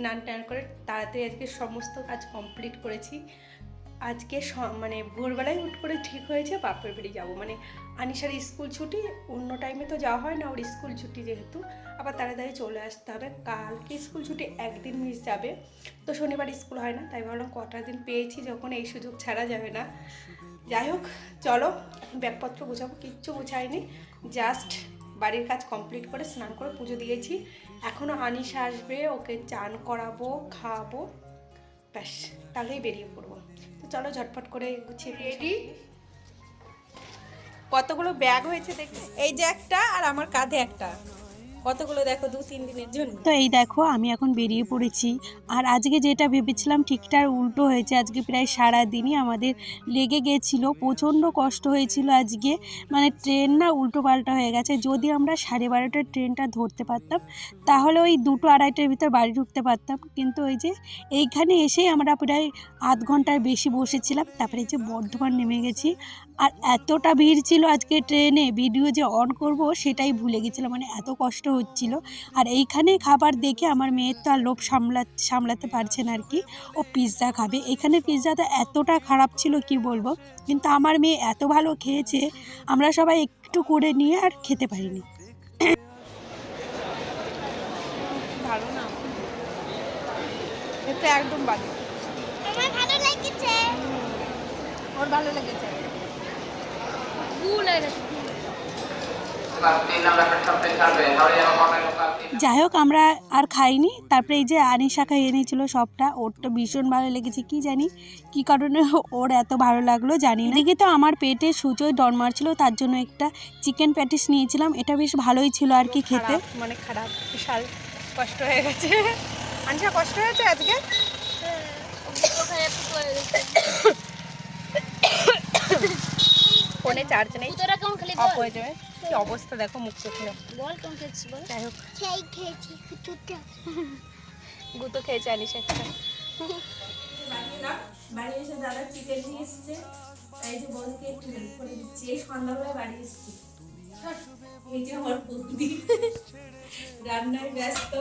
স্নান টান করে তাড়াতাড়ি আজকে সমস্ত কাজ কমপ্লিট করেছি। আজকে মানে ভোরবেলায় হুট করে ঠিক হয়েছে বাপের বাড়ি যাবো, মানে আনিশার স্কুল ছুটি, অন্য টাইমে তো যাওয়া হয় না, ওর স্কুল ছুটি যেহেতু আবার তাড়াতাড়ি চলে আসতে হবে। কালকে স্কুল ছুটি একদিন মিস যাবে, তো শনিবার স্কুল হয় না, তাই ভাবলাম কটা দিন পেয়েছি যখন এই সুযোগ ছাড়া যাবে না। যাই হোক চলো ব্যাগপত্র গোছাবো, কিচ্ছু গোছাইনি, জাস্ট বাড়ির কাজ কমপ্লিট করে স্নান করে পুজো দিয়েছি। এখনও আনিশা আসবে, ওকে চান করাবো, খাওয়াবো, ব্যাস তাহলেই বেরিয়ে পড়বো। তো চলো ঝটপট করে গুছিয়ে রেডি। কতগুলো ব্যাগ হয়েছে দেখো, এই যে একটা আর আমার কাঁধে একটা, কতগুলো দেখো 2-3 দিনের জন্য। তো এই দেখো আমি এখন বেরিয়ে পড়েছি। আর আজকে যেটা ভেবেছিলাম ঠিকঠাক উল্টো হয়েছে। আজকে প্রায় সারাদিনই আমাদের লেগে গেছিলো, প্রচণ্ড কষ্ট হয়েছিল আজকে। মানে ট্রেন না উল্টো পাল্টা হয়ে গেছে। যদি আমরা 12:30টার ট্রেনটা ধরতে পারতাম তাহলে ওই 2-2:30টার ভিতর বাড়ি ঢুকতে পারতাম, কিন্তু ওই যে এইখানে এসেই আমরা প্রায় আধ ঘন্টার বেশি বসেছিলাম। তারপরে যে বর্ধমান নেমে গেছি, আর এতটা ভিড় ছিল আজকে ট্রেনে, ভিডিও যে অন করব সেটাই ভুলে গেছিলাম, মানে এত কষ্ট হচ্ছিল। আর এইখানে খাবার দেখে আমার মেয়ের তো আর লোভ সামলাতে পারছে না আর কি, ও পিৎজা খাবে। এখানে পিৎজাটা এতটা খারাপ ছিল কি বলবো, কিন্তু আমার মেয়ে এত ভালো খেয়েছে, আমরা সবাই একটু করে নিয়ে আর খেতে পারিনি। ভালো না, এটা একদম বাজে। আমার ভালো লেগেছে। ওর ভালো লেগেছে। যাই হোক আমরা আর খাইনি। তারপরে এই যে আনিশা খাইয়ে নিয়েছিল সবটা, ওর তো ভীষণ ভালো লেগেছে, কি জানি কি কারণে ওর এত ভালো লাগলো জানি না। এদিকে তো আমার পেটে সুচোয় ডর মারছিল, তার জন্য একটা চিকেন প্যাটিস নিয়েছিলাম, এটা বেশ ভালোই ছিল আর কি খেতে। মানে খারাপ, বিশাল কষ্ট হয়ে গেছে। আনিশা কষ্ট হয়েছে আজকে, ফোনে চার্জ নেই, অফ হয়ে যাবে। কি অবস্থা দেখো, মুখ চোখে বল কেমন খেয়েছিস বল। যাই হোক সেই খেয়েছি কুতুটা। গুতো খেয়েছে আনিশা একটা। বাড়ি এসে দাদা চিকেন নিয়ে এসছে, তাই যে বলকে একটু হেল্প করে দিচ্ছি। এই সন্ধ্যাবেলায় বাড়ি এসছি, এই যে আমার বৌদি রান্নায় ব্যস্ত।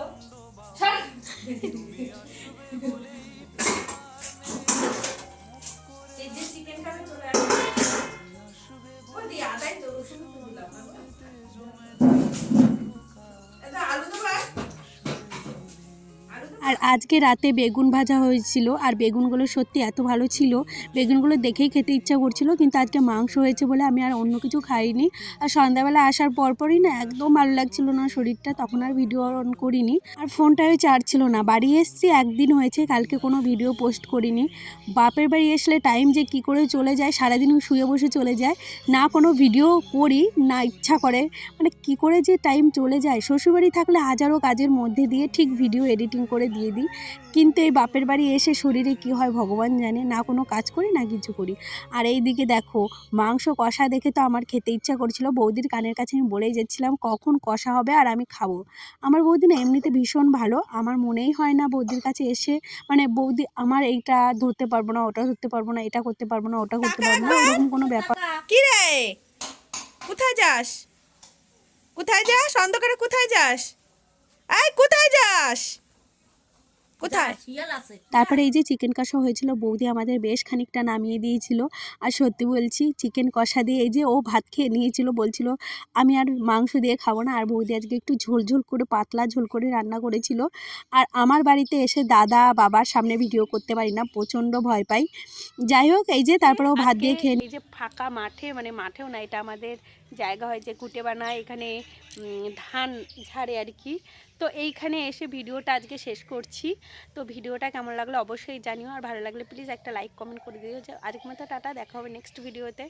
এই যে চিকেন খাবে চলে আসবে, ওই দিয়ে আদায় তো রসুন তো দিলাম না, এটা আলু দেবো। আর আজকে রাতে বেগুন ভাজা হয়েছিল, আর বেগুনগুলো সত্যি এত ভালো ছিল, বেগুনগুলো দেখেই খেতে ইচ্ছা করছিল। কিন্তু আজকে মাংস হয়েছে বলে আমি আর অন্য কিছু খাইনি। আর সন্ধ্যাবেলা আসার পরপরই না একদম ভালো লাগছিল না শরীরটা, তখন আর ভিডিও অন করিনি। আর ফোনটাও চার্জ ছিল না। বাড়ি এসেছি একদিন হয়েছে, কালকে কোনো ভিডিও পোস্ট করিনি। বাপের বাড়ি আসলে টাইম যে কি করে চলে যায়, সারাদিন শুয়ে বসে চলে যায়, না কোনো ভিডিও করি না ইচ্ছা করে, মানে কি করে যে টাইম চলে যায়। শ্বশুরবাড়ি থাকলে হাজারো কাজের মধ্যে দিয়ে ঠিক ভিডিও এডিটিং করে দিয়ে দিই, কিন্তু এই বাপের বাড়ি এসে শরীরে কি হয় ভগবান জানে, না কোনো কাজ করি না কিছু করি। আর এই দিকে দেখো মাংস কষা দেখে তো আমার খেতে ইচ্ছা করছিল। বৌদির কানের কাছে আমি বলেই যাচ্ছিলাম কখন কষা হবে আর আমি খাবো। আমার বৌদি না এমনিতে ভীষণ ভালো, আমার মনেই হয় না বৌদির কাছে এসে মানে বৌদি আমার এইটা ধরতে পারবো না, ওটা ধরতে পারবো না, এটা করতে পারবো না, ওটা করতে পারবো না, এরকম কোনো ব্যাপার। কি রে, কোথায় যাস, কোথায় যাস, অন্ধকারে কোথায় যাস, এই কোথায় যাস, কোথায়? তারপরে এই যে চিকেন কষা হয়েছিল, বৌদি আমাদের বেশ খানিকটা নামিয়ে দিয়েছিল। আর সত্যি বলছি চিকেন কষা দিয়ে এই যে ও ভাত খেয়ে নিয়েছিল, বলছিল আমি আর মাংস দিয়ে খাবো না। আর বৌদি আজকে একটু ঝোল ঝোল করে পাতলা ঝোল করে রান্না করেছিল। আর আমার বাড়িতে এসে দাদা বাবার সামনে ভিডিও করতে পারি না, প্রচণ্ড ভয় পাই। যাই হোক এই যে তারপরে ও ভাত দিয়ে খেয়ে এই যে ফাঁকা মাঠে, মানে মাঠেও না, এটা আমাদের জায়গা হয় যে কুটে বানায়, এখানে ধান ঝাড়ে আর কি। তো এইখানে এসে ভিডিওটা আজকে শেষ করছি। তো ভিডিওটা কেমন লাগলো অবশ্যই জানিও, আর ভালো লাগলে প্লিজ একটা লাইক কমেন্ট করে দিও। যে আজকের মতো টাটা, দেখা হবে নেক্সট ভিডিওতে।